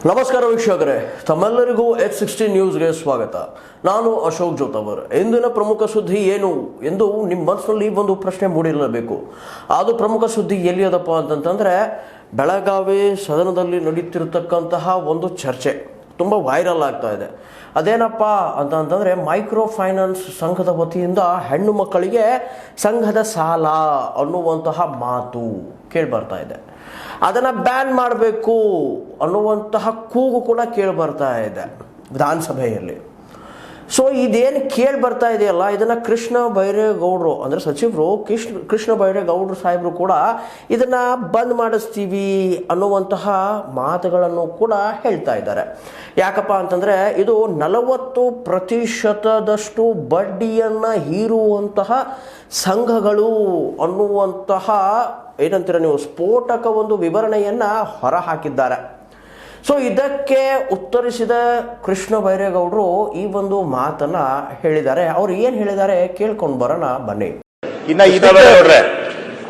ನಮಸ್ಕಾರ ವೀಕ್ಷಕರೇ, ತಮ್ಮೆಲ್ಲರಿಗೂ H16 ನ್ಯೂಸ್ಗೆ ಸ್ವಾಗತ. ನಾನು ಅಶೋಕ್ ಜೋತವರ್. ಇಂದಿನ ಪ್ರಮುಖ ಸುದ್ದಿ ಏನು ಎಂದು ನಿಮ್ಮ ಮನಸ್ಸಿನಲ್ಲಿ ಒಂದು ಪ್ರಶ್ನೆ ಮೂಡಿರಲೇಬೇಕು. ಅದು ಪ್ರಮುಖ ಸುದ್ದಿ ಎಲ್ಲಿಯದಪ್ಪ ಅಂತಂತಂದರೆ, ಬೆಳಗಾವಿ ಸದನದಲ್ಲಿ ನಡೀತಿರತಕ್ಕಂತಹ ಒಂದು ಚರ್ಚೆ ತುಂಬ ವೈರಲ್ ಆಗ್ತಾ ಇದೆ. ಅದೇನಪ್ಪ ಅಂತಂತಂದರೆ, ಮೈಕ್ರೋ ಫೈನಾನ್ಸ್ ಸಂಘದ ವತಿಯಿಂದ ಹೆಣ್ಣು ಮಕ್ಕಳಿಗೆ ಸಂಘದ ಸಾಲ ಅನ್ನುವಂತಹ ಮಾತು ಕೇಳಿಬರ್ತಾ ಇದೆ. ಅದನ್ನು ಬ್ಯಾನ್ ಮಾಡಬೇಕು ಅನ್ನುವಂತಹ ಕೂಗು ಕೂಡ ಕೇಳಿ ಬರ್ತಾ ಇದೆ ವಿಧಾನಸಭೆಯಲ್ಲಿ. ಸೊ ಇದೇನು ಕೇಳಿ ಬರ್ತಾ ಇದೆಯಲ್ಲ, ಇದನ್ನು ಕೃಷ್ಣ ಬೈರೇಗೌಡರು ಅಂದರೆ ಸಚಿವರು ಕೃಷ್ಣ ಬೈರೇಗೌಡರು ಸಾಹೇಬರು ಕೂಡ ಇದನ್ನು ಬಂದ್ ಮಾಡಿಸ್ತೀವಿ ಅನ್ನುವಂತಹ ಮಾತುಗಳನ್ನು ಕೂಡ ಹೇಳ್ತಾ ಇದ್ದಾರೆ. ಯಾಕಪ್ಪ ಅಂತಂದರೆ, ಇದು 40% ಬಡ್ಡಿಯನ್ನು ಹೀರುವಂತಹ ಸಂಘಗಳು ಅನ್ನುವಂತಹ ಏನಂತೀರ ನೀವು ಸ್ಫೋಟಕ ಒಂದು ವಿವರಣೆಯನ್ನು ಹೊರ ಹಾಕಿದ್ದಾರೆ. ಸೊ ಇದಕ್ಕೆ ಉತ್ತರಿಸಿದ ಕೃಷ್ಣ ಬೈರೇಗೌಡರು ಈ ಒಂದು ಮಾತನ್ನ ಹೇಳಿದ್ದಾರೆ. ಅವ್ರು ಏನ್ ಹೇಳಿದ್ದಾರೆ ಕೇಳ್ಕೊಂಡು ಬರೋಣ ಬನ್ನಿ.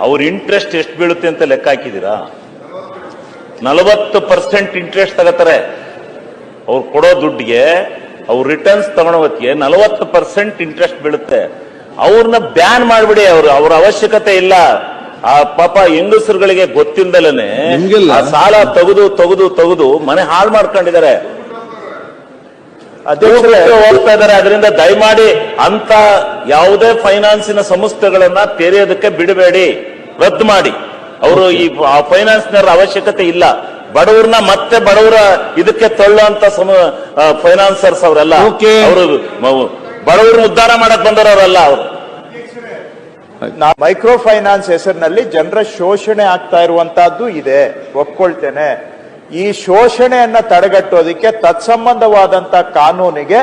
ಅವ್ರ ಇಂಟ್ರೆಸ್ಟ್ ಎಷ್ಟು ಬೀಳುತ್ತೆ ಅಂತ ಲೆಕ್ಕ ಹಾಕಿದೀರಾ? 40% ಇಂಟ್ರೆಸ್ಟ್ ತಗೋತಾರೆ. ಅವ್ರು ಕೊಡೋ ದುಡ್ಡಿಗೆ ಅವ್ರ ರಿಟರ್ನ್ಸ್ ತಗೊಳೋದಕ್ಕೆ 40% ಇಂಟ್ರೆಸ್ಟ್ ಬೀಳುತ್ತೆ. ಅವ್ರನ್ನ ಬ್ಯಾನ್ ಮಾಡ್ಬಿಡಿ. ಅವ್ರ ಅವಶ್ಯಕತೆ ಇಲ್ಲ. ಆ ಪಾಪ ಹೆಂಗಸರುಗಳಿಗೆ ಗೊತ್ತಿಲ್ಲದಲೇನೆ ಸಾಲ ತೆಗೆದು ಮನೆ ಹಾಳು ಮಾಡ್ಕೊಂಡಿದ್ದಾರೆ, ಹೋಗ್ತಾ ಇದಾರೆ. ಅದರಿಂದ ದಯಮಾಡಿ ಅಂತ ಯಾವುದೇ ಫೈನಾನ್ಸಿನ ಸಂಸ್ಥೆಗಳನ್ನ ತೆರೆಯೋದಕ್ಕೆ ಬಿಡಬೇಡಿ, ರದ್ದು ಮಾಡಿ. ಅವರು ಈ ಫೈನಾನ್ಸ್ನವರ ಅವಶ್ಯಕತೆ ಇಲ್ಲ. ಬಡವ್ರನ್ನ ಮತ್ತೆ ಬಡವರ ಇದಕ್ಕೆ ತಳ್ಳುವಂತ ಫೈನಾನ್ಸರ್ಸ್ ಅವರೆಲ್ಲ. ಅವರು ಬಡವ್ರನ್ನ ಉದ್ಧಾರ ಮಾಡಕ್ ಬಂದವರಲ್ಲ. ಅವರು ಮೈಕ್ರೋ ಫೈನಾನ್ಸ್ ಹೆಸರಿನಲ್ಲಿ ಜನರ ಶೋಷಣೆ ಆಗ್ತಾ ಇರುವಂತಹದ್ದು ಇದೆ, ಒಪ್ಕೊಳ್ತೇನೆ. ಈ ಶೋಷಣೆಯನ್ನ ತಡೆಗಟ್ಟೋದಕ್ಕೆ ತತ್ಸಂಬಂಧವಾದಂತ ಕಾನೂನಿಗೆ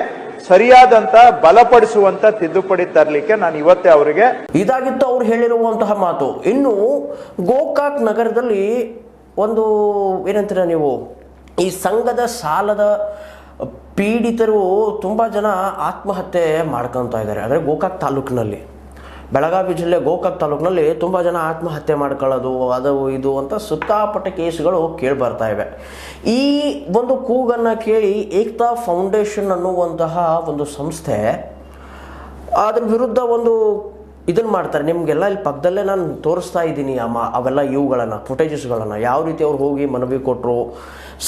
ಸರಿಯಾದಂತ ಬಲಪಡಿಸುವಂತ ತಿದ್ದುಪಡಿ ತರಲಿಕ್ಕೆ ನಾನು ಇವತ್ತೇ ಅವರಿಗೆ ಇದಾಗಿತ್ತು ಅವ್ರು ಹೇಳಿರುವಂತಹ ಮಾತು. ಇನ್ನು ಗೋಕಾಕ್ ನಗರದಲ್ಲಿ ಒಂದು ಏನಂತೀರ ನೀವು, ಈ ಸಂಘದ ಸಾಲದ ಪೀಡಿತರು ತುಂಬ ಜನ ಆತ್ಮಹತ್ಯೆ ಮಾಡ್ಕೊತಾ ಇದ್ದಾರೆ. ಅಂದರೆ ಗೋಕಾಕ್ ತಾಲೂಕಿನಲ್ಲಿ, ಬೆಳಗಾವಿ ಜಿಲ್ಲೆ ಗೋಕಾಕ್ ತಾಲೂಕಿನಲ್ಲಿ ತುಂಬ ಜನ ಆತ್ಮಹತ್ಯೆ ಮಾಡ್ಕೊಳ್ಳೋದು ಅದು ಇದು ಅಂತ ಸಿಕ್ಕಾಪಟ್ಟೆ ಕೇಸ್ಗಳು ಕೇಳಿ ಬರ್ತಾ ಇವೆ. ಈ ಒಂದು ಕೂಗನ್ನು ಕೇಳಿ ಏಕ್ತಾ ಫೌಂಡೇಶನ್ ಅನ್ನುವಂತಹ ಒಂದು ಸಂಸ್ಥೆ ಅದ್ರ ವಿರುದ್ಧ ಒಂದು ಇದನ್ನು ಮಾಡ್ತಾರೆ. ನಿಮಗೆಲ್ಲ ಇಲ್ಲಿ ಪಕ್ಕದಲ್ಲೇ ನಾನು ತೋರಿಸ್ತಾ ಇದ್ದೀನಿ ಅವೆಲ್ಲ ಇವುಗಳನ್ನು ಫುಟೇಜಸ್ಗಳನ್ನು, ಯಾವ ರೀತಿ ಅವ್ರು ಹೋಗಿ ಮನವಿ ಕೊಟ್ಟರು,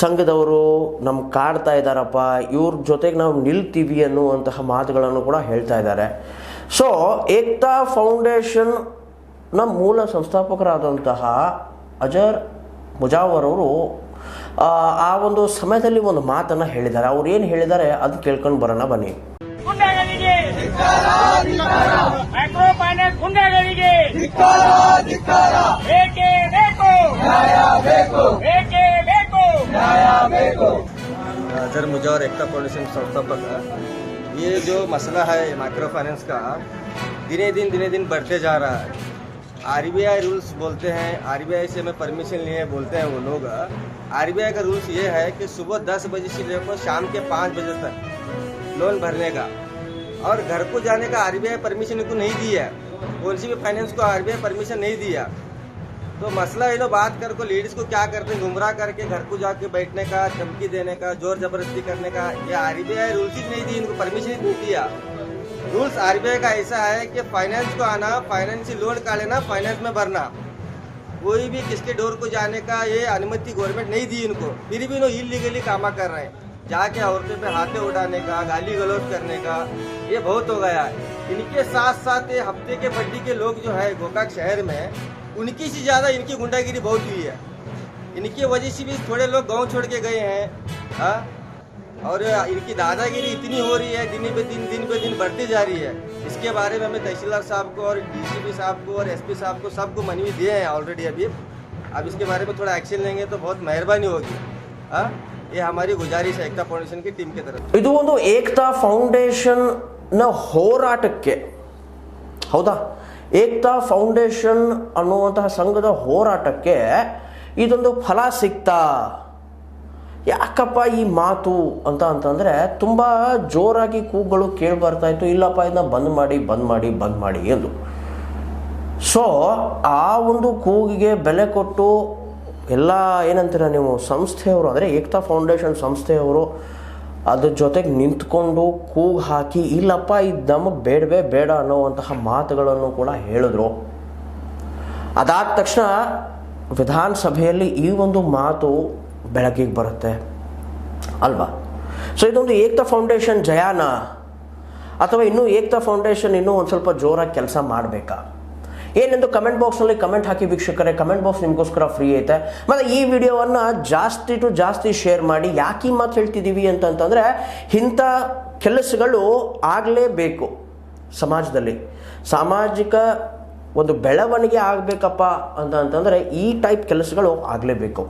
ಸಂಘದವರು ನಮ್ಗೆ ಕಾಡ್ತಾ ಇದ್ದಾರಪ್ಪ, ಇವ್ರ ಜೊತೆಗೆ ನಾವು ನಿಲ್ತೀವಿ ಅನ್ನುವಂತಹ ಮಾತುಗಳನ್ನು ಕೂಡ ಹೇಳ್ತಾ ಇದ್ದಾರೆ. ಸೊ ಏಕ್ತಾ ಫೌಂಡೇಶನ್ನ ಮೂಲ ಸಂಸ್ಥಾಪಕರಾದಂತಹ ಅಜರ್ ಮುಜಾವರ್ ಅವರು ಆ ಒಂದು ಸಮಯದಲ್ಲಿ ಒಂದು ಮಾತನ್ನು ಹೇಳಿದ್ದಾರೆ. ಅವ್ರು ಏನು ಹೇಳಿದ್ದಾರೆ ಅದು ಕೇಳ್ಕೊಂಡು ಬರೋಣ ಬನ್ನಿ. अजर मुजावर एकता फाउंडेशन संस्थापक, ये जो मसला है माइक्रो फाइनेंस का दिने दिन बढ़ते जा रहा है. आरबीआई रूल्स बोलते हैं, आरबीआई से हमें परमिशन लिए बोलते हैं वो लोग. आरबीआई का रूल्स ये है कि सुबह 10 बजे से लेकर शाम के 5 बजे तक लोन भरने का, और घर को जाने का आरबीआई परमिशन इनको नहीं दी है. कौन सी भी फाइनेंस को आरबीआई परमिशन नहीं दिया. तो मसला ये लोग बात कर को लेडीज को क्या करते हैं, गुमराह करके घर को जाके बैठने का, धमकी देने का, जोर जबरदस्ती करने का. ये आरबीआई रूल्स ही नहीं दी, इनको परमिशन नहीं दिया. रूल्स आरबीआई का ऐसा है कि फाइनेंस को आना, फाइनेंशियल लोन का लेना, फाइनेंस में भरना, कोई भी किसके डोर को जाने का ये अनुमति गवर्नमेंट नहीं दी इनको. फिर भी इन्होंने इलीगली काम कर रहे हैं. जाके औरतों पे हाथे उड़ाने का, गाली गलौज करने का, ये बहुत हो गया है. इनके साथ साथ ये हफ्ते के बड्डी के लोग जो है गोकाक शहर में, उनकी से ज़्यादा इनकी गुंडागिरी बहुत हुई है. इनकी वजह से भी थोड़े लोग गांव छोड़ के गए हैं. और इनकी दादागिरी इतनी हो रही है, दिन पे दिन बढ़ती जा रही है. इसके बारे में हमें तहसीलदार साहब को और डीसीपी साहब को और एसपी साहब को सबको मनवी दिए हैं ऑलरेडी. अभी अब इसके बारे में थोड़ा एक्शन लेंगे तो बहुत मेहरबानी होगी. ये हमारी गुजारिश है एकता फाउंडेशन की टीम की तरफ. ಇದು ಒಂದು ಏಕ್ತಾ ಫೌಂಡೇಶನ್ ನ ಹೋರಾಟಕ್ಕೆ, ಹೌದಾ, ಏಕ್ತಾ ಫೌಂಡೇಶನ್ ಅನ್ನುವಂತಹ ಸಂಘದ ಹೋರಾಟಕ್ಕೆ ಇದೊಂದು ಫಲ ಸಿಗ್ತಾ. ಯಾಕಪ್ಪ ಈ ಮಾತು ಅಂತಂದರೆ, ತುಂಬ ಜೋರಾಗಿ ಕೂಗುಗಳು ಕೇಳಿ ಬರ್ತಾ ಇತ್ತು, ಇಲ್ಲಪ್ಪ ಇದನ್ನ ಬಂದ್ ಮಾಡಿ ಎಂದು. ಸೊ ಆ ಒಂದು ಕೂಗಿಗೆ ಬೆಲೆ ಕೊಟ್ಟು ಎಲ್ಲ ಏನಂತೀರ ನೀವು ಸಂಸ್ಥೆಯವರು ಅಂದರೆ ಏಕ್ತಾ ಫೌಂಡೇಶನ್ ಸಂಸ್ಥೆಯವರು ಅದ್ರ ಜೊತೆಗೆ ನಿಂತ್ಕೊಂಡು ಕೂಗು ಹಾಕಿ ಇಲ್ಲಪ್ಪ ಇದು ನಮಗೆ ಬೇಡವೇ ಬೇಡ ಅನ್ನೋವಂತಹ ಮಾತುಗಳನ್ನು ಕೂಡ ಹೇಳಿದ್ರು. ಅದಾದ ತಕ್ಷಣ ವಿಧಾನಸಭೆಯಲ್ಲಿ ಈ ಒಂದು ಮಾತು ಬೆಳಕಿಗೆ ಬರುತ್ತೆ ಅಲ್ವಾ. ಸೊ ಇದೊಂದು ಏಕ್ತಾ ಫೌಂಡೇಶನ್ ಜಯಾನ ಅಥವಾ ಇನ್ನೂ ಏಕ್ತಾ ಫೌಂಡೇಶನ್ ಇನ್ನೂ ಒಂದು ಸ್ವಲ್ಪ ಜೋರಾಗಿ ಕೆಲಸ ಮಾಡಬೇಕಾ ಏನೆಂದು ಕಮೆಂಟ್ ಬಾಕ್ಸ್ನಲ್ಲಿ ಕಮೆಂಟ್ ಹಾಕಿ ವೀಕ್ಷಕರೇ. ಕಮೆಂಟ್ ಬಾಕ್ಸ್ ನಿಮಗೋಸ್ಕರ ಫ್ರೀ ಐತೆ. ಮತ್ತು ಈ ವಿಡಿಯೋವನ್ನು ಜಾಸ್ತಿ ಟು ಜಾಸ್ತಿ ಶೇರ್ ಮಾಡಿ. ಯಾಕೆ ಈ ಮಾತು ಹೇಳ್ತಿದ್ದೀವಿ ಅಂತಂತಂದರೆ ಇಂಥ ಕೆಲಸಗಳು ಆಗಲೇಬೇಕು ಸಮಾಜದಲ್ಲಿ. ಸಾಮಾಜಿಕ ಒಂದು ಬೆಳವಣಿಗೆ ಆಗಬೇಕಪ್ಪ ಅಂತಂದರೆ ಈ ಟೈಪ್ ಕೆಲಸಗಳು ಆಗಲೇಬೇಕು.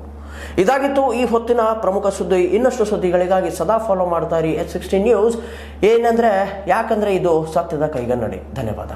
ಇದಾಗಿತ್ತು ಈ ಹೊತ್ತಿನ ಪ್ರಮುಖ ಸುದ್ದಿ. ಇನ್ನಷ್ಟು ಸುದ್ದಿಗಳಿಗಾಗಿ ಸದಾ ಫಾಲೋ ಮಾಡ್ತಾ ಇರಿ H16 ನ್ಯೂಸ್. ಏನಂದರೆ ಯಾಕಂದರೆ ಇದು ಸತ್ಯದ ಕೈಗನ್ನಡಿ. ಧನ್ಯವಾದ.